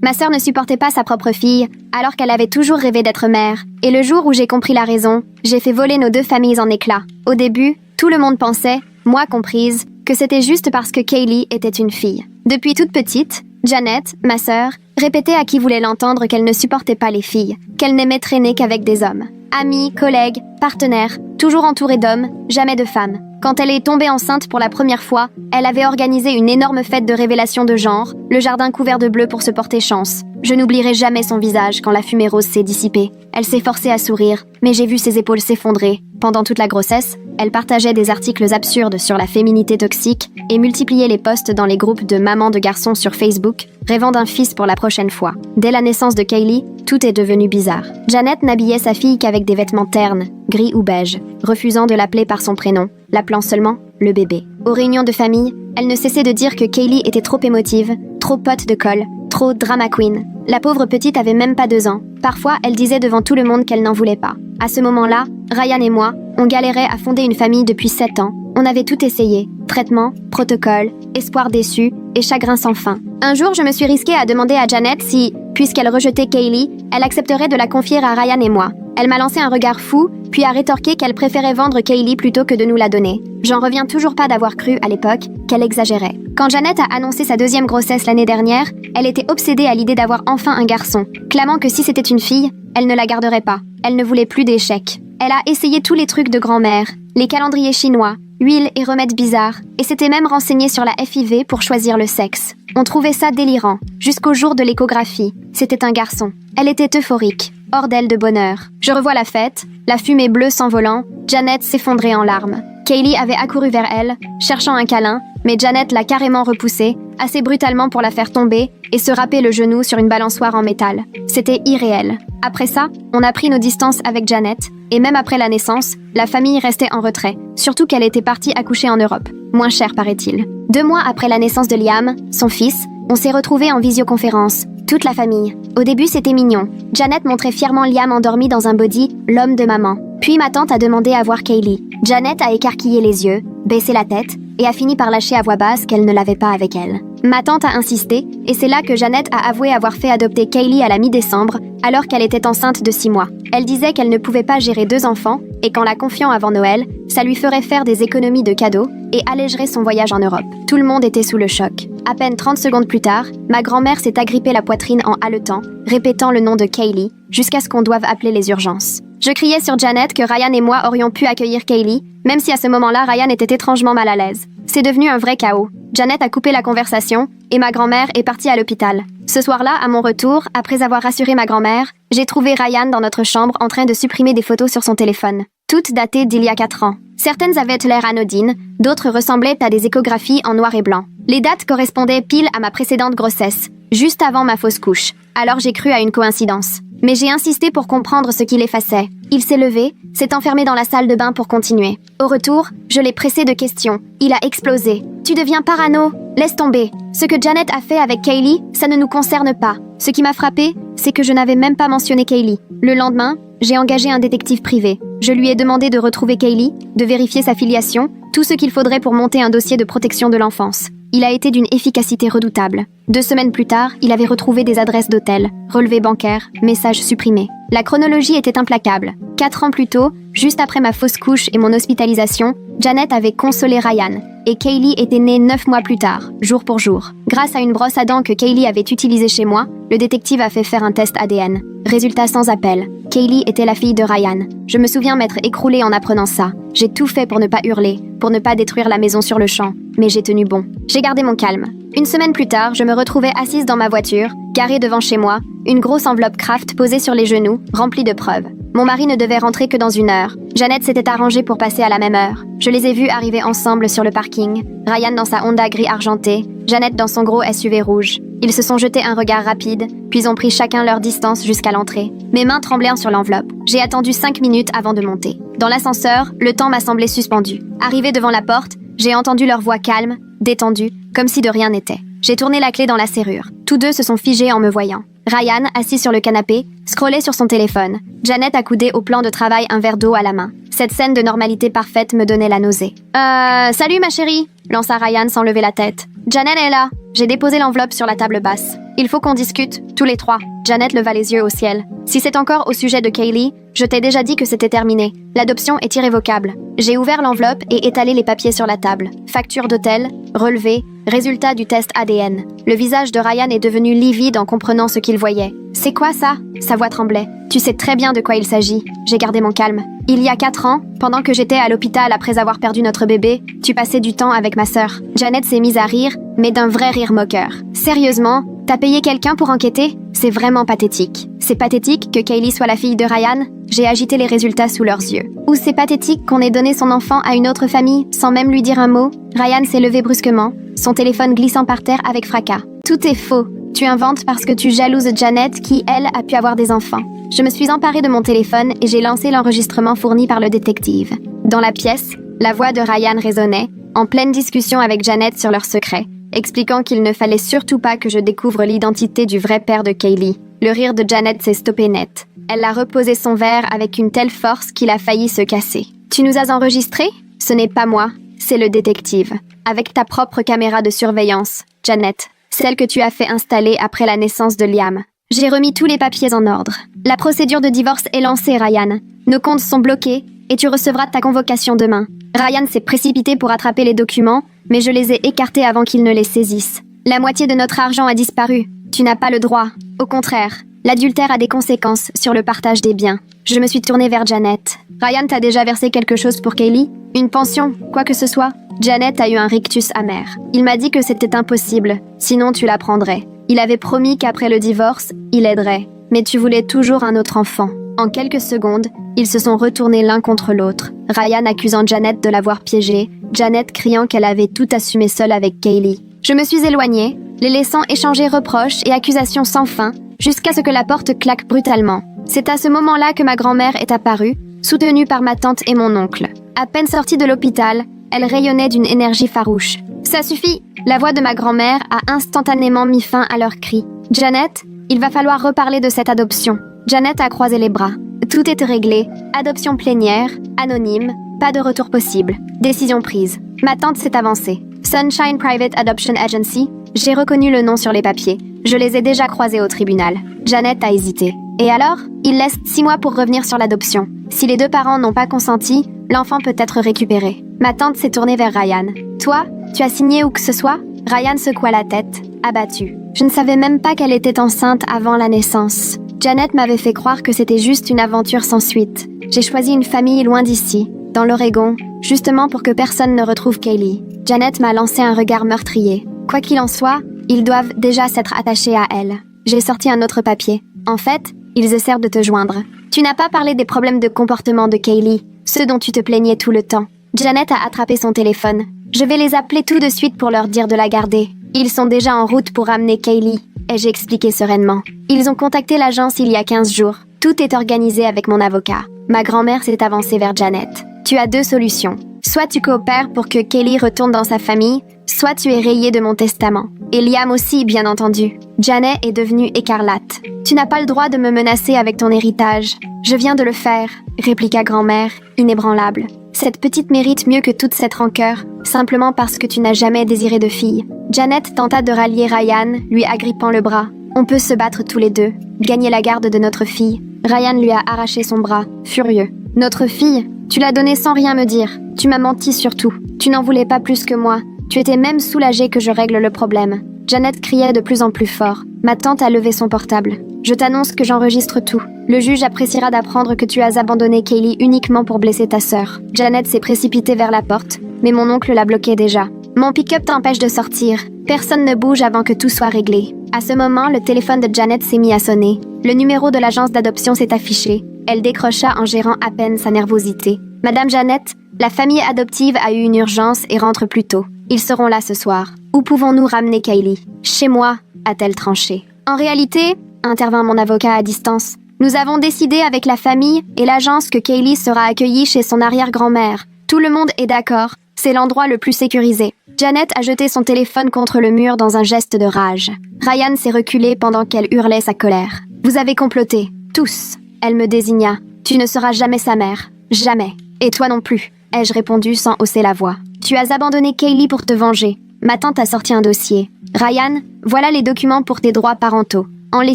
Ma sœur ne supportait pas sa propre fille, alors qu'elle avait toujours rêvé d'être mère. Et le jour où j'ai compris la raison, j'ai fait voler nos deux familles en éclats. Au début, tout le monde pensait, moi comprise, que c'était juste parce que Kaylee était une fille. Depuis toute petite, Janet, ma sœur, répétait à qui voulait l'entendre qu'elle ne supportait pas les filles, qu'elle n'aimait traîner qu'avec des hommes. Amis, collègues, partenaires, toujours entourée d'hommes, jamais de femmes. Quand elle est tombée enceinte pour la première fois, elle avait organisé une énorme fête de révélation de genre, le jardin couvert de bleu pour se porter chance. Je n'oublierai jamais son visage quand la fumée rose s'est dissipée. Elle s'est forcée à sourire, mais j'ai vu ses épaules s'effondrer. Pendant toute la grossesse, elle partageait des articles absurdes sur la féminité toxique et multipliait les posts dans les groupes de mamans de garçons sur Facebook, rêvant d'un fils pour la prochaine fois. Dès la naissance de Kaylee, tout est devenu bizarre. Janet n'habillait sa fille qu'avec des vêtements ternes, gris ou beige, refusant de l'appeler par son prénom, l'appelant seulement le bébé. Aux réunions de famille, elle ne cessait de dire que Kaylee était trop émotive, trop pote de colle, trop drama queen. La pauvre petite avait même pas 2 ans. Parfois, elle disait devant tout le monde qu'elle n'en voulait pas. À ce moment-là, Ryan et moi, on galérait à fonder une famille depuis 7 ans. On avait tout essayé. Traitement, protocole, espoir déçu et chagrin sans fin. Un jour, je me suis risquée à demander à Janet si, puisqu'elle rejetait Kaylee, elle accepterait de la confier à Ryan et moi. Elle m'a lancé un regard fou, puis a rétorqué qu'elle préférait vendre Kaylee plutôt que de nous la donner. J'en reviens toujours pas d'avoir cru, à l'époque, qu'elle exagérait. Quand Janet a annoncé sa 2e grossesse l'année dernière, elle était obsédée à l'idée d'avoir enfin un garçon, clamant que si c'était une fille, elle ne la garderait pas. Elle ne voulait plus d'échecs. Elle a essayé tous les trucs de grand-mère, les calendriers chinois, huiles et remèdes bizarres, et s'était même renseignée sur la FIV pour choisir le sexe. On trouvait ça délirant, jusqu'au jour de l'échographie. C'était un garçon. Elle était euphorique, hors d'elle de bonheur. Je revois la fête, la fumée bleue s'envolant, Janet s'effondrait en larmes. Kaylee avait accouru vers elle, cherchant un câlin, mais Janet l'a carrément repoussée, assez brutalement pour la faire tomber et se râper le genou sur une balançoire en métal. C'était irréel. Après ça, on a pris nos distances avec Janet, et même après la naissance, la famille restait en retrait, surtout qu'elle était partie accoucher en Europe. Moins cher, paraît-il. 2 mois après la naissance de Liam, son fils, on s'est retrouvés en visioconférence, toute la famille. Au début, c'était mignon. Janet montrait fièrement Liam endormi dans un body, l'homme de maman. Puis ma tante a demandé à voir Kaylee. Janet a écarquillé les yeux, baissé la tête, et a fini par lâcher à voix basse qu'elle ne l'avait pas avec elle. Ma tante a insisté, et c'est là que Janet a avoué avoir fait adopter Kaylee à la mi-décembre, alors qu'elle était enceinte de 6 mois. Elle disait qu'elle ne pouvait pas gérer 2 enfants, et qu'en la confiant avant Noël, ça lui ferait faire des économies de cadeaux et allégerait son voyage en Europe. Tout le monde était sous le choc. À peine 30 secondes plus tard, ma grand-mère s'est agrippée la poitrine en haletant, répétant le nom de Kaylee, jusqu'à ce qu'on doive appeler les urgences. Je criais sur Janet que Ryan et moi aurions pu accueillir Kaylee, même si à ce moment-là, Ryan était étrangement mal à l'aise. C'est devenu un vrai chaos. Janet a coupé la conversation, et ma grand-mère est partie à l'hôpital. Ce soir-là, à mon retour, après avoir rassuré ma grand-mère, j'ai trouvé Ryan dans notre chambre en train de supprimer des photos sur son téléphone. Toutes datées d'il y a 4 ans. Certaines avaient l'air anodines, d'autres ressemblaient à des échographies en noir et blanc. Les dates correspondaient pile à ma précédente grossesse, juste avant ma fausse couche. Alors j'ai cru à une coïncidence. Mais j'ai insisté pour comprendre ce qu'il effaçait. Il s'est levé, s'est enfermé dans la salle de bain pour continuer. Au retour, je l'ai pressé de questions. Il a explosé. « Tu deviens parano. Laisse tomber. Ce que Janet a fait avec Kaylee, ça ne nous concerne pas. » Ce qui m'a frappé, c'est que je n'avais même pas mentionné Kaylee. Le lendemain, j'ai engagé un détective privé. Je lui ai demandé de retrouver Kaylee, de vérifier sa filiation, tout ce qu'il faudrait pour monter un dossier de protection de l'enfance. Il a été d'une efficacité redoutable. 2 semaines plus tard, il avait retrouvé des adresses d'hôtels, relevés bancaires, messages supprimés. La chronologie était implacable. 4 ans plus tôt, juste après ma fausse couche et mon hospitalisation, Janet avait consolé Ryan, et Kaylee était née 9 mois plus tard, jour pour jour. Grâce à une brosse à dents que Kaylee avait utilisée chez moi, le détective a fait faire un test ADN. Résultat sans appel. Kaylee était la fille de Ryan. Je me souviens m'être écroulée en apprenant ça. J'ai tout fait pour ne pas hurler, pour ne pas détruire la maison sur le champ, mais j'ai tenu bon. J'ai gardé mon calme. Une semaine plus tard, je me retrouvais assise dans ma voiture, garée devant chez moi, une grosse enveloppe Kraft posée sur les genoux, remplie de preuves. Mon mari ne devait rentrer que dans 1 heure. Janet s'était arrangée pour passer à la même heure. Je les ai vus arriver ensemble sur le parking. Ryan dans sa Honda gris argenté, Janet dans son gros SUV rouge. Ils se sont jetés un regard rapide, puis ont pris chacun leur distance jusqu'à l'entrée. Mes mains tremblaient sur l'enveloppe. J'ai attendu 5 minutes avant de monter. Dans l'ascenseur, le temps m'a semblé suspendu. Arrivé devant la porte, j'ai entendu leur voix calme, détendue, comme si de rien n'était. J'ai tourné la clé dans la serrure. Tous deux se sont figés en me voyant. Ryan, assis sur le canapé, scrollait sur son téléphone. Janet accoudée au plan de travail, un verre d'eau à la main. Cette scène de normalité parfaite me donnait la nausée. Salut ma chérie !» lança Ryan sans lever la tête. « Janet est là !» J'ai déposé l'enveloppe sur la table basse. Il faut qu'on discute, tous les trois. Janet leva les yeux au ciel. Si c'est encore au sujet de Kaylee, je t'ai déjà dit que c'était terminé. L'adoption est irrévocable. J'ai ouvert l'enveloppe et étalé les papiers sur la table. Facture d'hôtel, relevé, résultat du test ADN. Le visage de Ryan est devenu livide en comprenant ce qu'il voyait. C'est quoi ça? Sa voix tremblait. Tu sais très bien de quoi il s'agit. J'ai gardé mon calme. Il y a 4 ans, pendant que j'étais à l'hôpital après avoir perdu notre bébé, tu passais du temps avec ma sœur. Janet s'est mise à rire, mais d'un vrai rire moqueur. Sérieusement? T'as payé quelqu'un pour enquêter? C'est vraiment pathétique. C'est pathétique que Kaylee soit la fille de Ryan? J'ai agité les résultats sous leurs yeux. Ou c'est pathétique qu'on ait donné son enfant à une autre famille sans même lui dire un mot? Ryan s'est levé brusquement, son téléphone glissant par terre avec fracas. Tout est faux. Tu inventes parce que tu jalouses Janet qui, elle, a pu avoir des enfants. Je me suis emparée de mon téléphone et j'ai lancé l'enregistrement fourni par le détective. Dans la pièce, la voix de Ryan résonnait, en pleine discussion avec Janet sur leur secret, expliquant qu'il ne fallait surtout pas que je découvre l'identité du vrai père de Kaylee. Le rire de Janet s'est stoppé net. Elle a reposé son verre avec une telle force qu'il a failli se casser. « Tu nous as enregistrés? Ce n'est pas moi, c'est le détective. Avec ta propre caméra de surveillance, Janet. Celle que tu as fait installer après la naissance de Liam. J'ai remis tous les papiers en ordre. La procédure de divorce est lancée, Ryan. Nos comptes sont bloqués et tu recevras ta convocation demain. » Ryan s'est précipité pour attraper les documents, mais je les ai écartés avant qu'il ne les saisisse. La moitié de notre argent a disparu. Tu n'as pas le droit. Au contraire, l'adultère a des conséquences sur le partage des biens. Je me suis tournée vers Janet. Ryan t'a déjà versé quelque chose pour Kaylee? Une pension? Quoi que ce soit? Janet a eu un rictus amer. Il m'a dit que c'était impossible, sinon tu la prendrais. Il avait promis qu'après le divorce, il aiderait. Mais tu voulais toujours un autre enfant. En quelques secondes, ils se sont retournés l'un contre l'autre. Ryan accusant Janet de l'avoir piégée, Janet criant qu'elle avait tout assumé seule avec Kaylee. Je me suis éloignée, les laissant échanger reproches et accusations sans fin, jusqu'à ce que la porte claque brutalement. C'est à ce moment-là que ma grand-mère est apparue, soutenue par ma tante et mon oncle. À peine sortie de l'hôpital, elle rayonnait d'une énergie farouche. « Ça suffit !» La voix de ma grand-mère a instantanément mis fin à leurs cris. « Janet, il va falloir reparler de cette adoption. » Janet a croisé les bras. Tout est réglé. Adoption plénière, anonyme, pas de retour possible. Décision prise. Ma tante s'est avancée. Sunshine Private Adoption Agency. J'ai reconnu le nom sur les papiers. Je les ai déjà croisés au tribunal. Janet a hésité. Et alors? Il laisse 6 mois pour revenir sur l'adoption. Si les 2 parents n'ont pas consenti, l'enfant peut être récupéré. Ma tante s'est tournée vers Ryan. Toi, tu as signé où que ce soit? Ryan secoua la tête, abattu. Je ne savais même pas qu'elle était enceinte avant la naissance. Janet m'avait fait croire que c'était juste une aventure sans suite. J'ai choisi une famille loin d'ici, dans l'Oregon, justement pour que personne ne retrouve Kaylee. Janet m'a lancé un regard meurtrier. Quoi qu'il en soit, ils doivent déjà s'être attachés à elle. J'ai sorti un autre papier. En fait, ils essaient de te joindre. Tu n'as pas parlé des problèmes de comportement de Kaylee, ceux dont tu te plaignais tout le temps. Janet a attrapé son téléphone. Je vais les appeler tout de suite pour leur dire de la garder. Ils sont déjà en route pour ramener Kaylee, ai-je expliqué sereinement. Ils ont contacté l'agence il y a 15 jours. Tout est organisé avec mon avocat. Ma grand-mère s'est avancée vers Janet. Tu as 2 solutions. Soit tu coopères pour que Kaylee retourne dans sa famille, soit tu es rayé de mon testament. Et Liam aussi, bien entendu. Janet est devenue écarlate. Tu n'as pas le droit de me menacer avec ton héritage. Je viens de le faire, répliqua grand-mère, inébranlable. Cette petite mérite mieux que toute cette rancœur, simplement parce que tu n'as jamais désiré de fille. Janet tenta de rallier Ryan, lui agrippant le bras. On peut se battre tous les deux, gagner la garde de notre fille. Ryan lui a arraché son bras, furieux. Notre fille? Tu l'as donnée sans rien me dire. Tu m'as menti surtout. Tu n'en voulais pas plus que moi. Tu étais même soulagée que je règle le problème. Janet criait de plus en plus fort. Ma tante a levé son portable. Je t'annonce que j'enregistre tout. Le juge appréciera d'apprendre que tu as abandonné Kaylee uniquement pour blesser ta sœur. Janet s'est précipitée vers la porte, mais mon oncle la bloquait déjà. Mon pick-up t'empêche de sortir. Personne ne bouge avant que tout soit réglé. À ce moment, le téléphone de Janet s'est mis à sonner. Le numéro de l'agence d'adoption s'est affiché. Elle décrocha en gérant à peine sa nervosité. Madame Janet, la famille adoptive a eu une urgence et rentre plus tôt. Ils seront là ce soir. Où pouvons-nous ramener Kaylee? Chez moi, a-t-elle tranché. En réalité, intervint mon avocat à distance, nous avons décidé avec la famille et l'agence que Kaylee sera accueillie chez son arrière-grand-mère. Tout le monde est d'accord. C'est l'endroit le plus sécurisé. Janet a jeté son téléphone contre le mur dans un geste de rage. Ryan s'est reculé pendant qu'elle hurlait sa colère. Vous avez comploté. Tous. Elle me désigna. Tu ne seras jamais sa mère. Jamais. Et toi non plus, ai-je répondu sans hausser la voix. Tu as abandonné Kaylee pour te venger. Ma tante a sorti un dossier. Ryan, voilà les documents pour tes droits parentaux. En les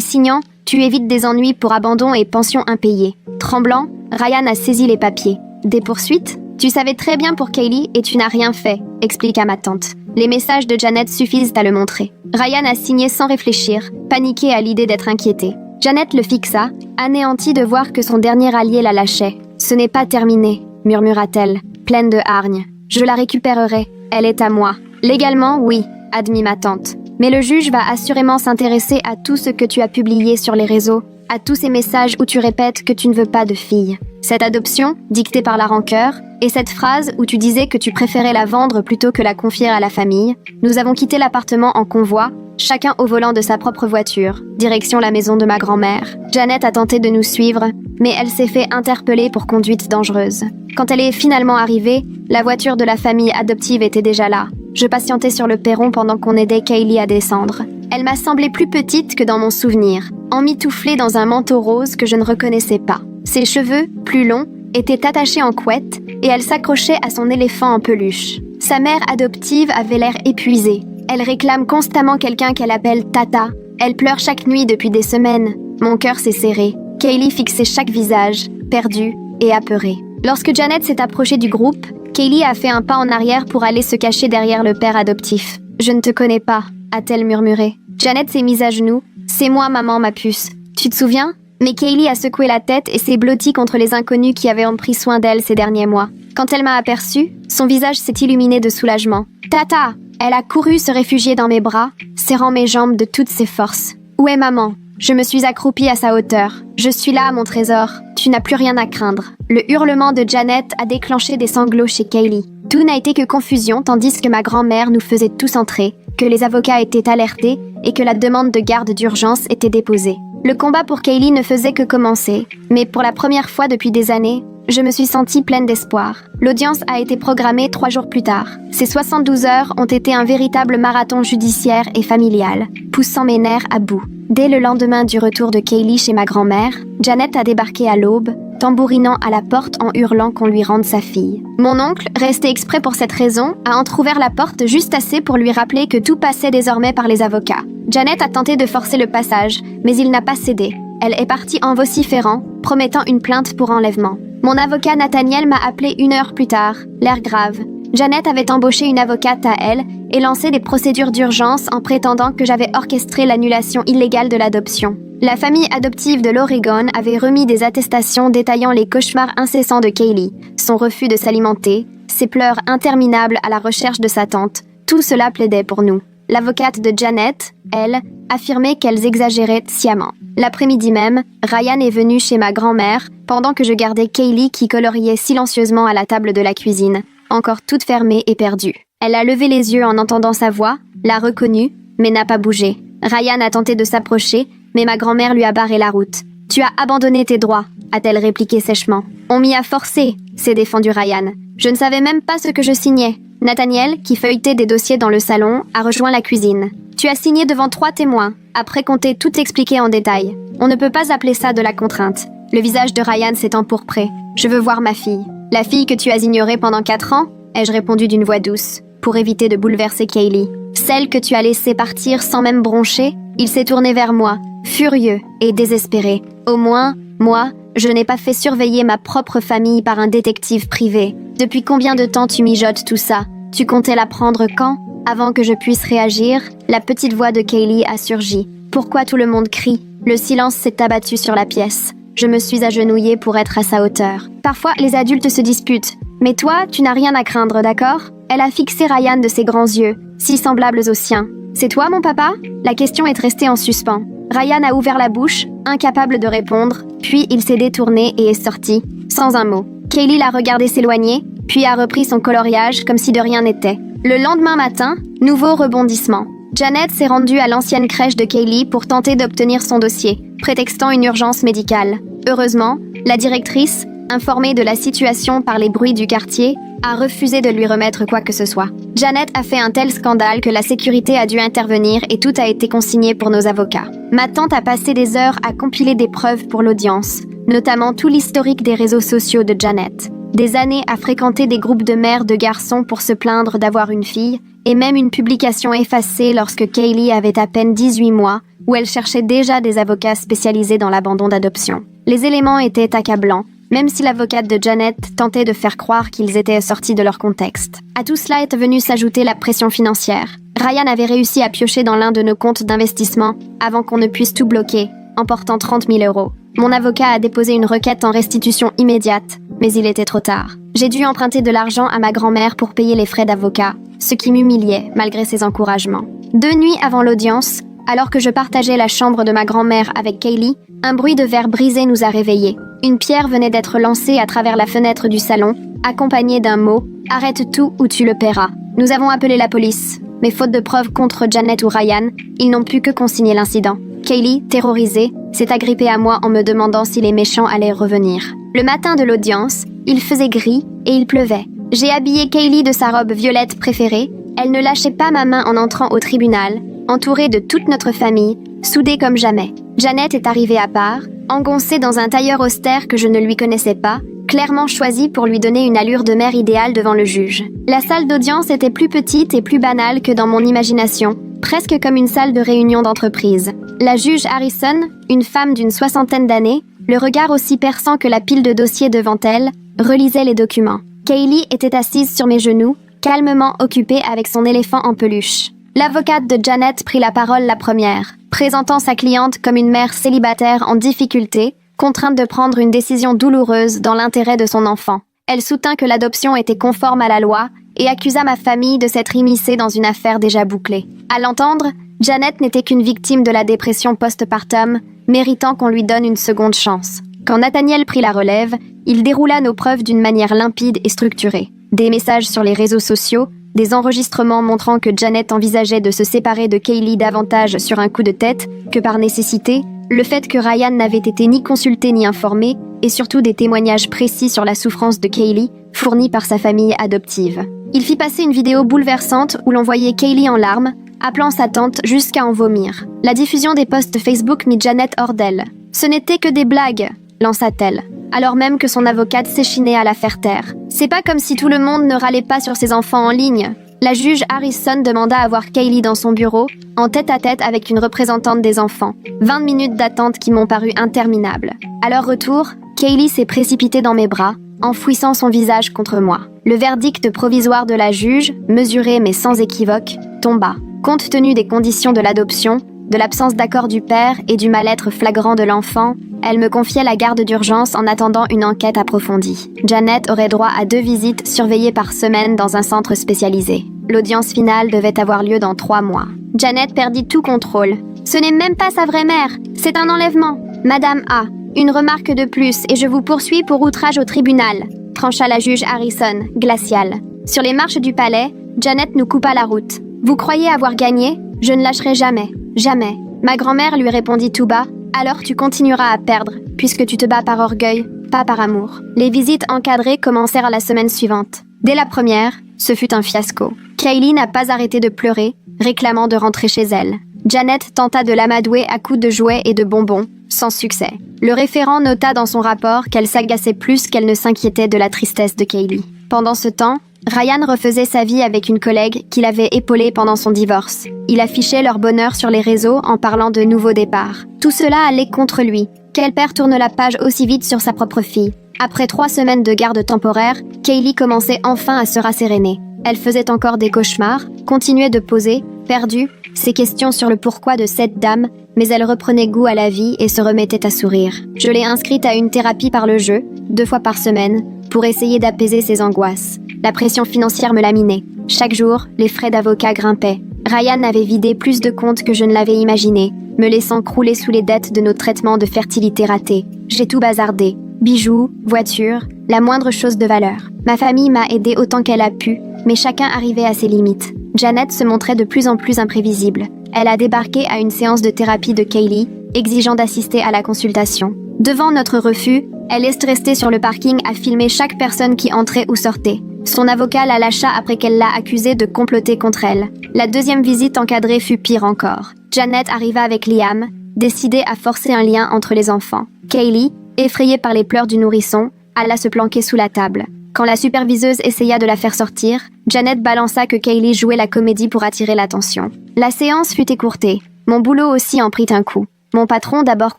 signant, tu évites des ennuis pour abandon et pension impayée. Tremblant, Ryan a saisi les papiers. Des poursuites? Tu savais très bien pour Kaylee et tu n'as rien fait, expliqua ma tante. Les messages de Janet suffisent à le montrer. Ryan a signé sans réfléchir, paniqué à l'idée d'être inquiété. Janet le fixa, anéantie de voir que son dernier allié la lâchait. « Ce n'est pas terminé », murmura-t-elle, pleine de hargne. « Je la récupérerai, elle est à moi. » « Légalement, oui, admit ma tante. Mais le juge va assurément s'intéresser à tout ce que tu as publié sur les réseaux, à tous ces messages où tu répètes que tu ne veux pas de fille. Cette adoption, dictée par la rancœur, et cette phrase où tu disais que tu préférais la vendre plutôt que la confier à la famille. Nous avons quitté l'appartement en convoi, chacun au volant de sa propre voiture, direction la maison de ma grand-mère. Janet a tenté de nous suivre, mais elle s'est fait interpeller pour conduite dangereuse. Quand elle est finalement arrivée, la voiture de la famille adoptive était déjà là. Je patientais sur le perron pendant qu'on aidait Kaylee à descendre. Elle m'a semblé plus petite que dans mon souvenir, emmitouflée dans un manteau rose que je ne reconnaissais pas. Ses cheveux, plus longs, étaient attachés en couette et elle s'accrochait à son éléphant en peluche. Sa mère adoptive avait l'air épuisée. Elle réclame constamment quelqu'un qu'elle appelle Tata. Elle pleure chaque nuit depuis des semaines. Mon cœur s'est serré. Kaylee fixait chaque visage, perdu et apeuré. Lorsque Janet s'est approchée du groupe, Kaylee a fait un pas en arrière pour aller se cacher derrière le père adoptif. « Je ne te connais pas », a-t-elle murmuré. Janet s'est mise à genoux. « C'est moi, maman, ma puce. Tu te souviens ?» Mais Kaylee a secoué la tête et s'est blottie contre les inconnus qui avaient pris soin d'elle ces derniers mois. Quand elle m'a aperçue, son visage s'est illuminé de soulagement. « Tata !» Elle a couru se réfugier dans mes bras, serrant mes jambes de toutes ses forces. « Où est maman ?» Je me suis accroupie à sa hauteur. « Je suis là, mon trésor. Tu n'as plus rien à craindre. » Le hurlement de Janet a déclenché des sanglots chez Kaylee. Tout n'a été que confusion tandis que ma grand-mère nous faisait tous entrer, que les avocats étaient alertés et que la demande de garde d'urgence était déposée. Le combat pour Kaylee ne faisait que commencer, mais pour la première fois depuis des années, je me suis sentie pleine d'espoir. L'audience a été programmée 3 jours plus tard. Ces 72 heures ont été un véritable marathon judiciaire et familial, poussant mes nerfs à bout. Dès le lendemain du retour de Kaylee chez ma grand-mère, Janet a débarqué à l'aube, tambourinant à la porte en hurlant qu'on lui rende sa fille. Mon oncle, resté exprès pour cette raison, a entrouvert la porte juste assez pour lui rappeler que tout passait désormais par les avocats. Janet a tenté de forcer le passage, mais il n'a pas cédé. Elle est partie en vociférant, promettant une plainte pour enlèvement. Mon avocat Nathaniel m'a appelé 1 heure plus tard, l'air grave. Janet avait embauché une avocate à elle et lancé des procédures d'urgence en prétendant que j'avais orchestré l'annulation illégale de l'adoption. La famille adoptive de l'Oregon avait remis des attestations détaillant les cauchemars incessants de Kaylee, son refus de s'alimenter, ses pleurs interminables à la recherche de sa tante. Tout cela plaidait pour nous. L'avocate de Janet, elle, affirmait qu'elles exagéraient sciemment. L'après-midi même, Ryan est venu chez ma grand-mère pendant que je gardais Kaylee qui coloriait silencieusement à la table de la cuisine, encore toute fermée et perdue. Elle a levé les yeux en entendant sa voix, l'a reconnue, mais n'a pas bougé. Ryan a tenté de s'approcher, mais ma grand-mère lui a barré la route. « Tu as abandonné tes droits », a-t-elle répliqué sèchement. « On m'y a forcé », s'est défendu Ryan. « Je ne savais même pas ce que je signais. » Nathaniel, qui feuilletait des dossiers dans le salon, a rejoint la cuisine. « Tu as signé devant 3 témoins, après qu'on t'ait tout expliqué en détail. On ne peut pas appeler ça de la contrainte. » Le visage de Ryan s'est empourpré. « Je veux voir ma fille. »« La fille que tu as ignorée pendant 4 ans ?» ai-je répondu d'une voix douce, pour éviter de bouleverser Kaylee. « Celle que tu as laissée partir sans même broncher ?» Il s'est tourné vers moi, furieux et désespéré. « Au moins, moi, je n'ai pas fait surveiller ma propre famille par un détective privé. Depuis combien de temps tu mijotes tout ça? Tu comptais la prendre quand ?» Avant que je puisse réagir, la petite voix de Kaylee a surgi. Pourquoi tout le monde crie? Le silence s'est abattu sur la pièce. Je me suis agenouillée pour être à sa hauteur. Parfois, les adultes se disputent. Mais toi, tu n'as rien à craindre, d'accord? Elle a fixé Ryan de ses grands yeux, si semblables aux siens. C'est toi, mon papa? La question est restée en suspens. Ryan a ouvert la bouche, incapable de répondre, puis il s'est détourné et est sorti, sans un mot. Kaylee l'a regardé s'éloigner, puis a repris son coloriage comme si de rien n'était. Le lendemain matin, nouveau rebondissement. Janet s'est rendue à l'ancienne crèche de Kaylee pour tenter d'obtenir son dossier, prétextant une urgence médicale. Heureusement, la directrice, informée de la situation par les bruits du quartier, a refusé de lui remettre quoi que ce soit. Janet a fait un tel scandale que la sécurité a dû intervenir et tout a été consigné pour nos avocats. Ma tante a passé des heures à compiler des preuves pour l'audience, notamment tout l'historique des réseaux sociaux de Janet. des années à fréquenter des groupes de mères de garçons pour se plaindre d'avoir une fille, et même une publication effacée lorsque Kaylee avait à peine 18 mois, où elle cherchait déjà des avocats spécialisés dans l'abandon d'adoption. Les éléments étaient accablants, même si l'avocate de Janet tentait de faire croire qu'ils étaient sortis de leur contexte. À tout cela est venue s'ajouter la pression financière. Ryan avait réussi à piocher dans l'un de nos comptes d'investissement avant qu'on ne puisse tout bloquer, emportant 30 000 €. Mon avocat a déposé une requête en restitution immédiate, mais il était trop tard. J'ai dû emprunter de l'argent à ma grand-mère pour payer les frais d'avocat, ce qui m'humiliait malgré ses encouragements. 2 nuits avant l'audience, alors que je partageais la chambre de ma grand-mère avec Kaylee, un bruit de verre brisé nous a réveillés. Une pierre venait d'être lancée à travers la fenêtre du salon, accompagnée d'un mot « Arrête tout ou tu le paieras ». Nous avons appelé la police, mais faute de preuves contre Janet ou Ryan, ils n'ont pu que consigner l'incident. Kaylee, terrorisée, s'est agrippée à moi en me demandant si les méchants allaient revenir. Le matin de l'audience, il faisait gris et il pleuvait. J'ai habillé Kaylee de sa robe violette préférée. Elle ne lâchait pas ma main en entrant au tribunal, entourée de toute notre famille, soudée comme jamais. Janet est arrivée à part, engoncée dans un tailleur austère que je ne lui connaissais pas, clairement choisi pour lui donner une allure de mère idéale devant le juge. La salle d'audience était plus petite et plus banale que dans mon imagination, presque comme une salle de réunion d'entreprise. La juge Harrison, une femme d'une 60aine d'années, le regard aussi perçant que la pile de dossiers devant elle, relisait les documents. Kaylee était assise sur mes genoux, calmement occupée avec son éléphant en peluche. L'avocate de Janet prit la parole la première, présentant sa cliente comme une mère célibataire en difficulté, contrainte de prendre une décision douloureuse dans l'intérêt de son enfant. Elle soutint que l'adoption était conforme à la loi et accusa ma famille de s'être immiscée dans une affaire déjà bouclée. À l'entendre, Janet n'était qu'une victime de la dépression postpartum, méritant qu'on lui donne une seconde chance. Quand Nathaniel prit la relève, il déroula nos preuves d'une manière limpide et structurée. Des messages sur les réseaux sociaux, des enregistrements montrant que Janet envisageait de se séparer de Kaylee davantage sur un coup de tête que par nécessité, le fait que Ryan n'avait été ni consulté ni informé, et surtout des témoignages précis sur la souffrance de Kaylee, fournis par sa famille adoptive. Il fit passer une vidéo bouleversante où l'on voyait Kaylee en larmes, appelant sa tante jusqu'à en vomir. La diffusion des posts Facebook mit Janet hors d'elle. « Ce n'était que des blagues », lança-t-elle, alors même que son avocate s'échinait à la faire taire. « C'est pas comme si tout le monde ne râlait pas sur ses enfants en ligne ». La juge Harrison demanda à voir Kaylee dans son bureau, en tête-à-tête avec une représentante des enfants. 20 minutes d'attente qui m'ont paru interminables. À leur retour, Kaylee s'est précipitée dans mes bras, enfouissant son visage contre moi. Le verdict provisoire de la juge, mesuré mais sans équivoque, tomba. Compte tenu des conditions de l'adoption, de l'absence d'accord du père et du mal-être flagrant de l'enfant, elle me confiait la garde d'urgence en attendant une enquête approfondie. Janet aurait droit à 2 visites surveillées par semaine dans un centre spécialisé. L'audience finale devait avoir lieu dans 3 mois. Janet perdit tout contrôle. « Ce n'est même pas sa vraie mère, c'est un enlèvement. Madame A, une remarque de plus et je vous poursuis pour outrage au tribunal », trancha la juge Harrison, glaciale. Sur les marches du palais, Janet nous coupa la route. « Vous croyez avoir gagné ? Je ne lâcherai jamais, jamais. » Ma grand-mère lui répondit tout bas. « Alors tu continueras à perdre, puisque tu te bats par orgueil, pas par amour. » Les visites encadrées commencèrent la semaine suivante. Dès la première, ce fut un fiasco. Kaylee n'a pas arrêté de pleurer, réclamant de rentrer chez elle. Janet tenta de l'amadouer à coups de jouets et de bonbons, sans succès. Le référent nota dans son rapport qu'elle s'agaçait plus qu'elle ne s'inquiétait de la tristesse de Kaylee. Pendant ce temps, Ryan refaisait sa vie avec une collègue qu'il avait épaulée pendant son divorce. Il affichait leur bonheur sur les réseaux en parlant de nouveaux départs. Tout cela allait contre lui. Quel père tourne la page aussi vite sur sa propre fille ? Après 3 semaines de garde temporaire, Kaylee commençait enfin à se rasséréner. Elle faisait encore des cauchemars, continuait de poser, perdue, ses questions sur le pourquoi de cette dame, mais elle reprenait goût à la vie et se remettait à sourire. Je l'ai inscrite à une thérapie par le jeu, 2 fois par semaine, pour essayer d'apaiser ses angoisses. La pression financière me laminait. Chaque jour, les frais d'avocat grimpaient. Ryan avait vidé plus de comptes que je ne l'avais imaginé, me laissant crouler sous les dettes de nos traitements de fertilité ratés. J'ai tout bazardé. Bijoux, voitures, la moindre chose de valeur. Ma famille m'a aidé autant qu'elle a pu, mais chacun arrivait à ses limites. Janet se montrait de plus en plus imprévisible. Elle a débarqué à une séance de thérapie de Kaylee, exigeant d'assister à la consultation. Devant notre refus, elle est restée sur le parking à filmer chaque personne qui entrait ou sortait. Son avocat la lâcha après qu'elle l'a accusée de comploter contre elle. La 2e visite encadrée fut pire encore. Janet arriva avec Liam, décidée à forcer un lien entre les enfants. Kaylee, effrayée par les pleurs du nourrisson, alla se planquer sous la table. Quand la superviseuse essaya de la faire sortir, Janet balança que Kaylee jouait la comédie pour attirer l'attention. La séance fut écourtée. Mon boulot aussi en prit un coup. Mon patron, d'abord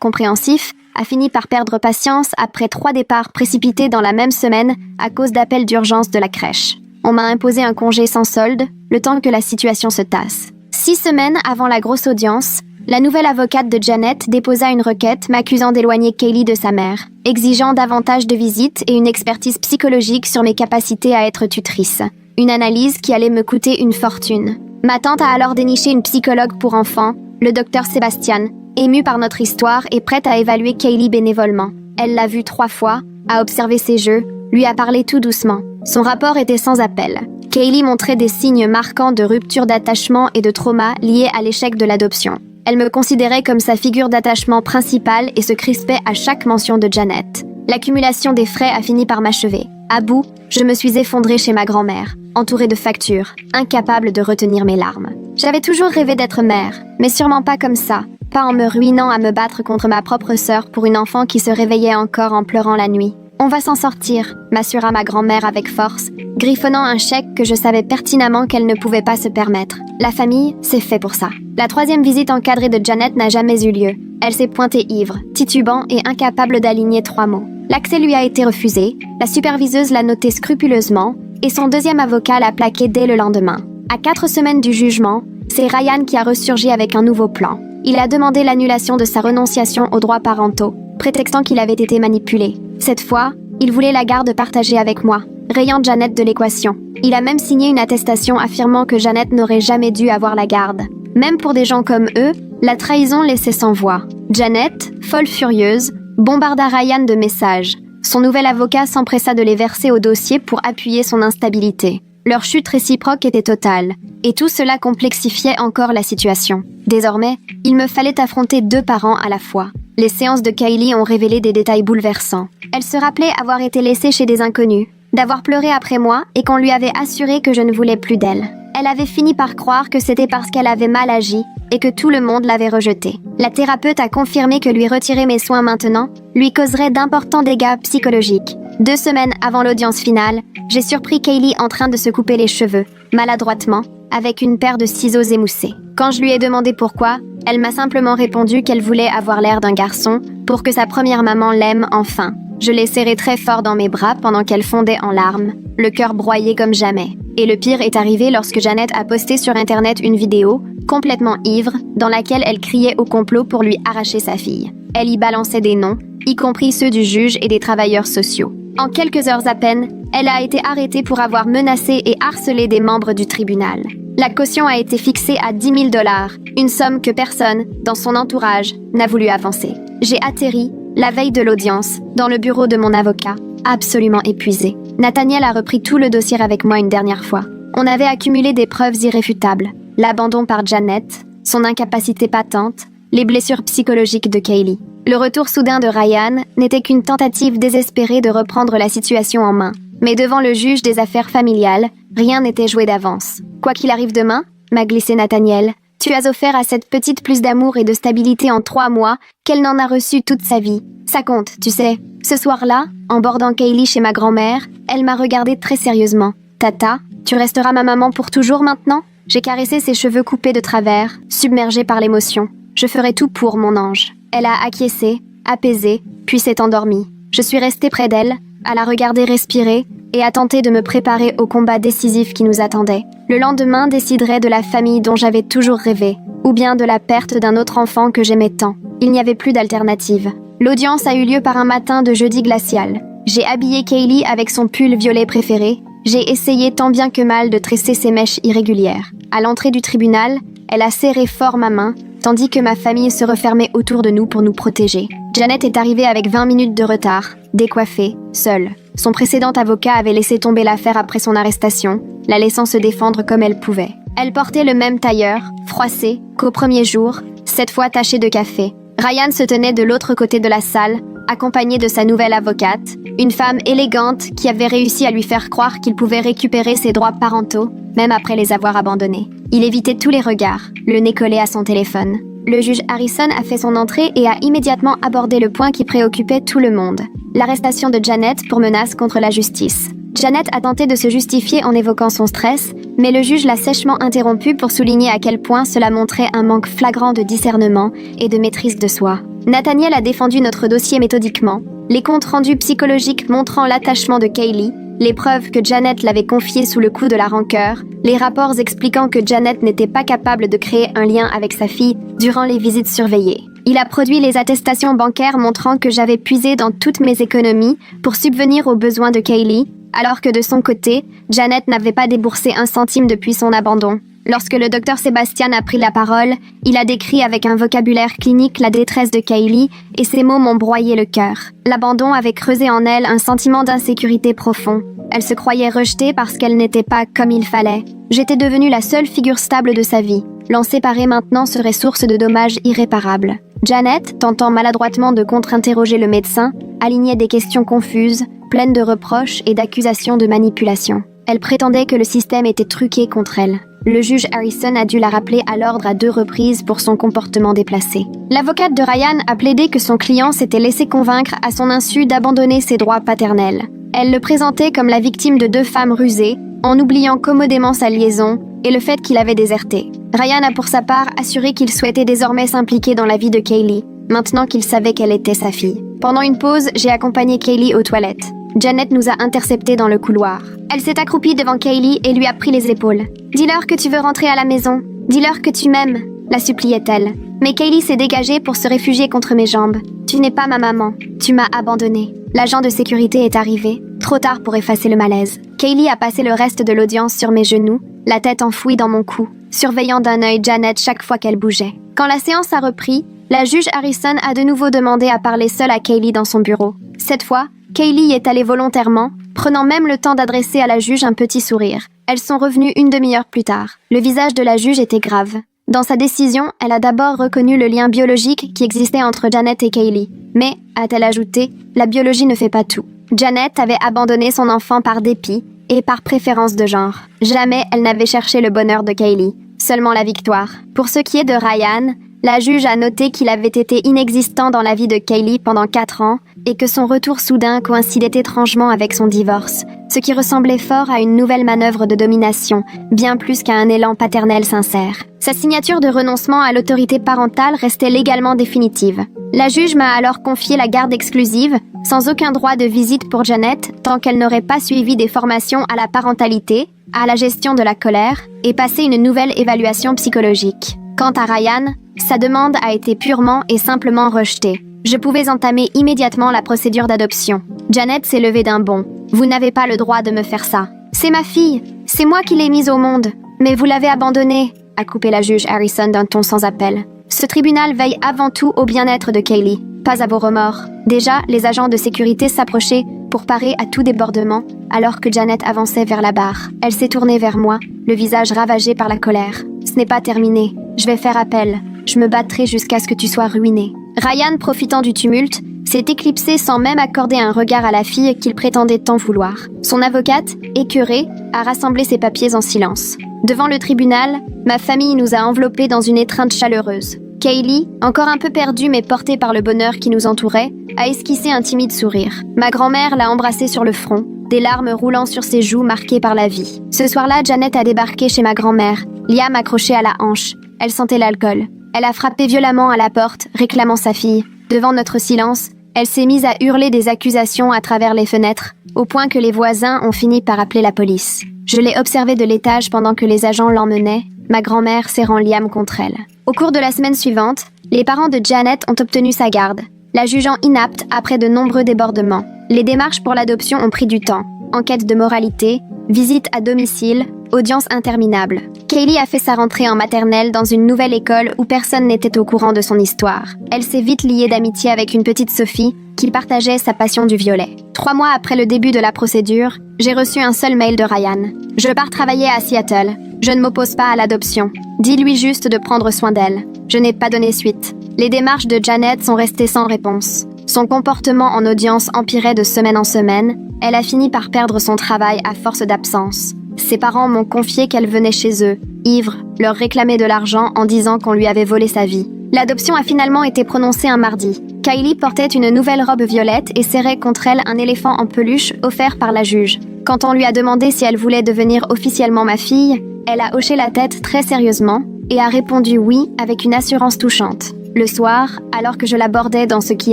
compréhensif, a fini par perdre patience après 3 départs précipités dans la même semaine à cause d'appels d'urgence de la crèche. On m'a imposé un congé sans solde, le temps que la situation se tasse. 6 semaines avant la grosse audience, la nouvelle avocate de Janet déposa une requête m'accusant d'éloigner Kaylee de sa mère, exigeant davantage de visites et une expertise psychologique sur mes capacités à être tutrice. Une analyse qui allait me coûter une fortune. Ma tante a alors déniché une psychologue pour enfants, le docteur Sébastien, émue par notre histoire et prête à évaluer Kaylee bénévolement. Elle l'a vue 3 fois, a observé ses jeux, lui a parlé tout doucement. Son rapport était sans appel. Kaylee montrait des signes marquants de rupture d'attachement et de trauma liés à l'échec de l'adoption. Elle me considérait comme sa figure d'attachement principale et se crispait à chaque mention de Janet. L'accumulation des frais a fini par m'achever. À bout, je me suis effondrée chez ma grand-mère, entourée de factures, incapable de retenir mes larmes. J'avais toujours rêvé d'être mère, mais sûrement pas comme ça, pas en me ruinant à me battre contre ma propre sœur pour une enfant qui se réveillait encore en pleurant la nuit. On va s'en sortir, m'assura ma grand-mère avec force, griffonnant un chèque que je savais pertinemment qu'elle ne pouvait pas se permettre. La famille, c'est fait pour ça. La 3e visite encadrée de Janet n'a jamais eu lieu. Elle s'est pointée ivre, titubant et incapable d'aligner 3 mots. L'accès lui a été refusé, la superviseuse l'a noté scrupuleusement, et son 2e avocat l'a plaqué dès le lendemain. À 4 semaines du jugement, c'est Ryan qui a ressurgi avec un nouveau plan. Il a demandé l'annulation de sa renonciation aux droits parentaux, prétextant qu'il avait été manipulé. Cette fois, il voulait la garde partagée avec moi, rayant Janet de l'équation. Il a même signé une attestation affirmant que Janet n'aurait jamais dû avoir la garde. Même pour des gens comme eux, la trahison laissait sans voix. Janet, folle furieuse, bombarda Ryan de messages. Son nouvel avocat s'empressa de les verser au dossier pour appuyer son instabilité. Leur chute réciproque était totale, et tout cela complexifiait encore la situation. Désormais, il me fallait affronter 2 parents à la fois. Les séances de Kaylee ont révélé des détails bouleversants. Elle se rappelait avoir été laissée chez des inconnus, d'avoir pleuré après moi et qu'on lui avait assuré que je ne voulais plus d'elle. Elle avait fini par croire que c'était parce qu'elle avait mal agi et que tout le monde l'avait rejetée. La thérapeute a confirmé que lui retirer mes soins maintenant lui causerait d'importants dégâts psychologiques. 2 semaines avant l'audience finale, j'ai surpris Kaylee en train de se couper les cheveux, maladroitement, avec une paire de ciseaux émoussés. Quand je lui ai demandé pourquoi, elle m'a simplement répondu qu'elle voulait avoir l'air d'un garçon pour que sa première maman l'aime enfin. Je l'ai serrée très fort dans mes bras pendant qu'elle fondait en larmes, le cœur broyé comme jamais. Et le pire est arrivé lorsque Janet a posté sur Internet une vidéo, complètement ivre, dans laquelle elle criait au complot pour lui arracher sa fille. Elle y balançait des noms, y compris ceux du juge et des travailleurs sociaux. En quelques heures à peine, elle a été arrêtée pour avoir menacé et harcelé des membres du tribunal. La caution a été fixée à 10 000 $, une somme que personne, dans son entourage, n'a voulu avancer. J'ai atterri, la veille de l'audience, dans le bureau de mon avocat, absolument épuisée. Nathaniel a repris tout le dossier avec moi une dernière fois. On avait accumulé des preuves irréfutables. L'abandon par Janet, son incapacité patente, les blessures psychologiques de Kaylee. Le retour soudain de Ryan n'était qu'une tentative désespérée de reprendre la situation en main. Mais devant le juge des affaires familiales, rien n'était joué d'avance. Quoi qu'il arrive demain, m'a glissé Nathaniel, tu as offert à cette petite plus d'amour et de stabilité en 3 mois qu'elle n'en a reçu toute sa vie. Ça compte, tu sais. Ce soir-là, en bordant Kaylee chez ma grand-mère, elle m'a regardé très sérieusement. Tata, tu resteras ma maman pour toujours maintenant? J'ai caressé ses cheveux coupés de travers, submergée par l'émotion. Je ferai tout pour, mon ange. Elle a acquiescé, apaisé, puis s'est endormie. Je suis restée près d'elle, à la regarder respirer et à tenter de me préparer au combat décisif qui nous attendait. Le lendemain déciderait de la famille dont j'avais toujours rêvé, ou bien de la perte d'un autre enfant que j'aimais tant. Il n'y avait plus d'alternative. L'audience a eu lieu par un matin de jeudi glacial. J'ai habillé Kaylee avec son pull violet préféré. J'ai essayé tant bien que mal de tresser ses mèches irrégulières. À l'entrée du tribunal, elle a serré fort ma main, tandis que ma famille se refermait autour de nous pour nous protéger. Janet est arrivée avec 20 minutes de retard, décoiffée, seule. Son précédent avocat avait laissé tomber l'affaire après son arrestation, la laissant se défendre comme elle pouvait. Elle portait le même tailleur, froissé, qu'au premier jour, cette fois taché de café. Ryan se tenait de l'autre côté de la salle, accompagné de sa nouvelle avocate, une femme élégante qui avait réussi à lui faire croire qu'il pouvait récupérer ses droits parentaux, même après les avoir abandonnés. Il évitait tous les regards, le nez collé à son téléphone. Le juge Harrison a fait son entrée et a immédiatement abordé le point qui préoccupait tout le monde, l'arrestation de Janet pour menace contre la justice. Janet a tenté de se justifier en évoquant son stress, mais le juge l'a sèchement interrompu pour souligner à quel point cela montrait un manque flagrant de discernement et de maîtrise de soi. Nathaniel a défendu notre dossier méthodiquement, les comptes rendus psychologiques montrant l'attachement de Kaylee, les preuves que Janet l'avait confiée sous le coup de la rancœur, les rapports expliquant que Janet n'était pas capable de créer un lien avec sa fille durant les visites surveillées. Il a produit les attestations bancaires montrant que j'avais puisé dans toutes mes économies pour subvenir aux besoins de Kaylee, alors que de son côté, Janet n'avait pas déboursé un centime depuis son abandon. Lorsque le docteur Sébastien a pris la parole, il a décrit avec un vocabulaire clinique la détresse de Kaylee et ces mots m'ont broyé le cœur. L'abandon avait creusé en elle un sentiment d'insécurité profond. Elle se croyait rejetée parce qu'elle n'était pas comme il fallait. J'étais devenue la seule figure stable de sa vie. L'en séparer maintenant serait source de dommages irréparables. Janet, tentant maladroitement de contre-interroger le médecin, alignait des questions confuses, pleines de reproches et d'accusations de manipulation. Elle prétendait que le système était truqué contre elle. Le juge Harrison a dû la rappeler à l'ordre à 2 reprises pour son comportement déplacé. L'avocate de Ryan a plaidé que son client s'était laissé convaincre à son insu d'abandonner ses droits paternels. Elle le présentait comme la victime de 2 femmes rusées, en oubliant commodément sa liaison et le fait qu'il avait déserté. Ryan a pour sa part assuré qu'il souhaitait désormais s'impliquer dans la vie de Kaylee, maintenant qu'il savait qu'elle était sa fille. Pendant une pause, j'ai accompagné Kaylee aux toilettes. Janet nous a interceptés dans le couloir. Elle s'est accroupie devant Kaylee et lui a pris les épaules. « Dis-leur que tu veux rentrer à la maison. Dis-leur que tu m'aimes », la suppliait-elle. Mais Kaylee s'est dégagée pour se réfugier contre mes jambes. « Tu n'es pas ma maman. Tu m'as abandonnée. » L'agent de sécurité est arrivé, trop tard pour effacer le malaise. Kaylee a passé le reste de l'audience sur mes genoux, la tête enfouie dans mon cou, surveillant d'un œil Janet chaque fois qu'elle bougeait. Quand la séance a repris, la juge Harrison a de nouveau demandé à parler seule à Kaylee dans son bureau. Cette fois, Kaylee y est allée volontairement, prenant même le temps d'adresser à la juge un petit sourire. Elles sont revenues une demi-heure plus tard. Le visage de la juge était grave. Dans sa décision, elle a d'abord reconnu le lien biologique qui existait entre Janet et Kaylee. Mais, a-t-elle ajouté, la biologie ne fait pas tout. Janet avait abandonné son enfant par dépit et par préférence de genre. Jamais elle n'avait cherché le bonheur de Kaylee, seulement la victoire. Pour ce qui est de Ryan, la juge a noté qu'il avait été inexistant dans la vie de Kaylee pendant 4 ans et que son retour soudain coïncidait étrangement avec son divorce, ce qui ressemblait fort à une nouvelle manœuvre de domination, bien plus qu'à un élan paternel sincère. Sa signature de renoncement à l'autorité parentale restait légalement définitive. La juge m'a alors confié la garde exclusive, sans aucun droit de visite pour Janet, tant qu'elle n'aurait pas suivi des formations à la parentalité, à la gestion de la colère, et passé une nouvelle évaluation psychologique. Quant à Ryan, sa demande a été purement et simplement rejetée. Je pouvais entamer immédiatement la procédure d'adoption. Janet s'est levée d'un bond. « Vous n'avez pas le droit de me faire ça. C'est ma fille. C'est moi qui l'ai mise au monde. Mais vous l'avez abandonnée », a coupé la juge Harrison d'un ton sans appel. « Ce tribunal veille avant tout au bien-être de Kaylee. Pas à vos remords. » Déjà, les agents de sécurité s'approchaient pour parer à tout débordement, alors que Janet avançait vers la barre. Elle s'est tournée vers moi, le visage ravagé par la colère. « Ce n'est pas terminé. Je vais faire appel. Je me battrai jusqu'à ce que tu sois ruiné. » Ryan, profitant du tumulte, s'est éclipsé sans même accorder un regard à la fille qu'il prétendait tant vouloir. Son avocate, écœurée, a rassemblé ses papiers en silence. Devant le tribunal, ma famille nous a enveloppés dans une étreinte chaleureuse. Kaylee, encore un peu perdue mais portée par le bonheur qui nous entourait, a esquissé un timide sourire. Ma grand-mère l'a embrassée sur le front, des larmes roulant sur ses joues marquées par la vie. Ce soir-là, Janet a débarqué chez ma grand-mère, Liam accroché à la hanche. Elle sentait l'alcool. Elle a frappé violemment à la porte, réclamant sa fille. Devant notre silence, elle s'est mise à hurler des accusations à travers les fenêtres, au point que les voisins ont fini par appeler la police. Je l'ai observée de l'étage pendant que les agents l'emmenaient, ma grand-mère serrant Liam contre elle. Au cours de la semaine suivante, les parents de Janet ont obtenu sa garde, la jugeant inapte après de nombreux débordements. Les démarches pour l'adoption ont pris du temps. Enquête de moralité, visite à domicile, audience interminable. Kaylee a fait sa rentrée en maternelle dans une nouvelle école où personne n'était au courant de son histoire. Elle s'est vite liée d'amitié avec une petite Sophie qui partageait sa passion du violet. 3 mois après le début de la procédure, j'ai reçu un seul mail de Ryan. « Je pars travailler à Seattle. Je ne m'oppose pas à l'adoption. Dis-lui juste de prendre soin d'elle. » Je n'ai pas donné suite. Les démarches de Janet sont restées sans réponse. Son comportement en audience empirait de semaine en semaine. Elle a fini par perdre son travail à force d'absence. Ses parents m'ont confié qu'elle venait chez eux, ivre, leur réclamer de l'argent en disant qu'on lui avait volé sa vie. L'adoption a finalement été prononcée un mardi. Kaylee portait une nouvelle robe violette et serrait contre elle un éléphant en peluche offert par la juge. Quand on lui a demandé si elle voulait devenir officiellement ma fille, elle a hoché la tête très sérieusement et a répondu oui avec une assurance touchante. Le soir, alors que je l'abordais dans ce qui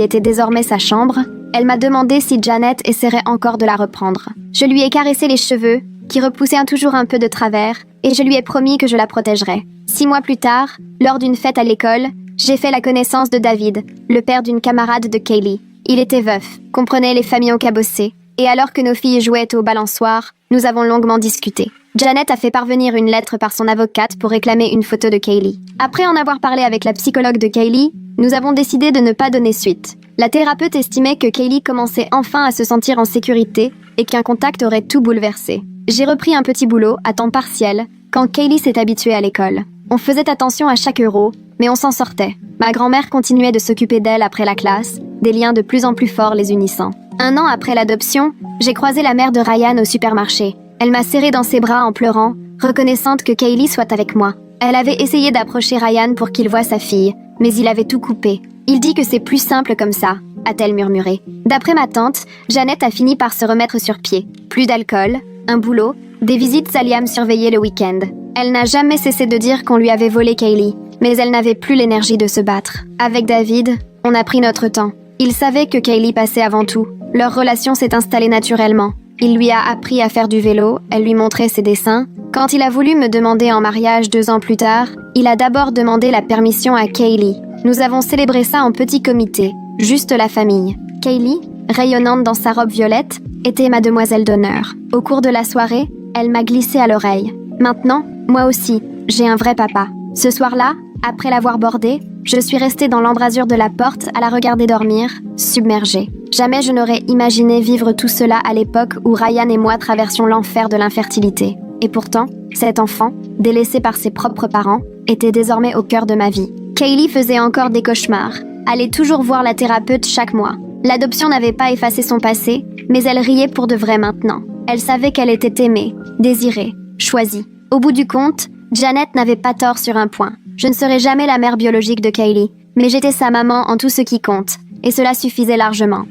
était désormais sa chambre, elle m'a demandé si Janet essaierait encore de la reprendre. Je lui ai caressé les cheveux, qui repoussaient toujours un peu de travers, et je lui ai promis que je la protégerais. 6 mois plus tard, lors d'une fête à l'école, j'ai fait la connaissance de David, le père d'une camarade de Kaylee. Il était veuf, comprenait les familles cabossées, et alors que nos filles jouaient au balançoire, nous avons longuement discuté. Janet a fait parvenir une lettre par son avocate pour réclamer une photo de Kaylee. Après en avoir parlé avec la psychologue de Kaylee, nous avons décidé de ne pas donner suite. La thérapeute estimait que Kaylee commençait enfin à se sentir en sécurité et qu'un contact aurait tout bouleversé. J'ai repris un petit boulot, à temps partiel, quand Kaylee s'est habituée à l'école. On faisait attention à chaque euro, mais on s'en sortait. Ma grand-mère continuait de s'occuper d'elle après la classe, des liens de plus en plus forts les unissant. 1 an après l'adoption, j'ai croisé la mère de Ryan au supermarché. Elle m'a serré dans ses bras en pleurant, reconnaissante que Kaylee soit avec moi. Elle avait essayé d'approcher Ryan pour qu'il voie sa fille, mais il avait tout coupé. Il dit que c'est plus simple comme ça, a-t-elle murmuré. D'après ma tante, Janet a fini par se remettre sur pied. Plus d'alcool, un boulot, des visites à Liam surveillées le week-end. Elle n'a jamais cessé de dire qu'on lui avait volé Kaylee, mais elle n'avait plus l'énergie de se battre. Avec David, on a pris notre temps. Il savait que Kaylee passait avant tout. Leur relation s'est installée naturellement. Il lui a appris à faire du vélo, elle lui montrait ses dessins. Quand il a voulu me demander en mariage 2 ans plus tard, il a d'abord demandé la permission à Kaylee. Nous avons célébré ça en petit comité, juste la famille. Kaylee, rayonnante dans sa robe violette, était ma demoiselle d'honneur. Au cours de la soirée, elle m'a glissé à l'oreille. Maintenant, moi aussi, j'ai un vrai papa. Ce soir-là, après l'avoir bordé, je suis restée dans l'embrasure de la porte à la regarder dormir, submergée. Jamais je n'aurais imaginé vivre tout cela à l'époque où Ryan et moi traversions l'enfer de l'infertilité. Et pourtant, cet enfant, délaissé par ses propres parents, était désormais au cœur de ma vie. Kaylee faisait encore des cauchemars, allait toujours voir la thérapeute chaque mois. L'adoption n'avait pas effacé son passé, mais elle riait pour de vrai maintenant. Elle savait qu'elle était aimée, désirée, choisie. Au bout du compte, Janet n'avait pas tort sur un point. Je ne serai jamais la mère biologique de Kaylee, mais j'étais sa maman en tout ce qui compte, et cela suffisait largement.